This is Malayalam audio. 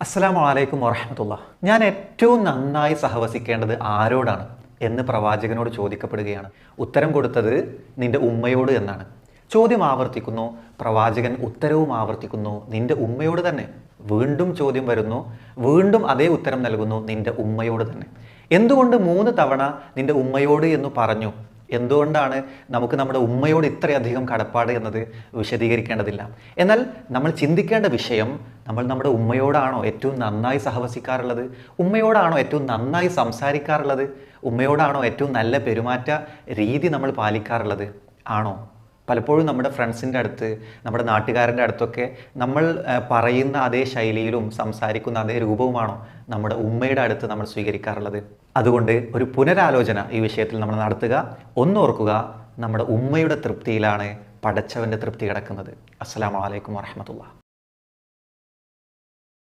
അസ്സലാമു അലൈക്കും വറഹ്മത്തുള്ളാഹി. ഞാൻ ഏറ്റവും നന്നായി സഹവസിക്കേണ്ടത് ആരോടാണ് എന്ന് പ്രവാചകനോട് ചോദിക്കപ്പെടുകയാണ്. ഉത്തരം കൊടുത്തത് നിന്റെ ഉമ്മയോട് എന്നാണ്. ചോദ്യം ആവർത്തിക്കുന്നു, പ്രവാചകൻ ഉത്തരവും ആവർത്തിക്കുന്നു, നിന്റെ ഉമ്മയോട് തന്നെ. വീണ്ടും ചോദ്യം വരുന്നു, വീണ്ടും അതേ ഉത്തരം നൽകുന്നു, നിന്റെ ഉമ്മയോട് തന്നെ. എന്തുകൊണ്ട് 3 തവണ നിന്റെ ഉമ്മയോട് എന്ന് പറഞ്ഞു? എന്തുകൊണ്ടാണ് നമുക്ക് നമ്മുടെ ഉമ്മയോട് ഇത്രയധികം കടപ്പാട് എന്നത് വിശദീകരിക്കേണ്ടതില്ല. എന്നാൽ നമ്മൾ ചിന്തിക്കേണ്ട വിഷയം, നമ്മൾ നമ്മുടെ ഉമ്മയോടാണോ ഏറ്റവും നന്നായി സഹവസിക്കാറുള്ളത്? ഉമ്മയോടാണോ ഏറ്റവും നന്നായി സംസാരിക്കാറുള്ളത്? ഉമ്മയോടാണോ ഏറ്റവും നല്ല പെരുമാറ്റ രീതി നമ്മൾ പാലിക്കാറുള്ളത്? ആണോ? പലപ്പോഴും നമ്മുടെ ഫ്രണ്ട്സിൻ്റെ അടുത്ത്, നമ്മുടെ നാട്ടുകാരൻ്റെ അടുത്തൊക്കെ നമ്മൾ പറയുന്ന അതേ ശൈലിയിലും സംസാരിക്കുന്ന അതേ രൂപവുമാണോ നമ്മുടെ ഉമ്മയുടെ അടുത്ത് നമ്മൾ സ്വീകരിക്കാറുള്ളത്? അതുകൊണ്ട് ഒരു പുനരാലോചന ഈ വിഷയത്തിൽ നമ്മൾ നടത്തുക. ഒന്നോർക്കുക, നമ്മുടെ ഉമ്മയുടെ തൃപ്തിയിലാണ് പടച്ചവൻ്റെ തൃപ്തി കിടക്കുന്നത്. അസ്സലാമു അലൈക്കും വറഹ്മത്തുള്ളാഹി.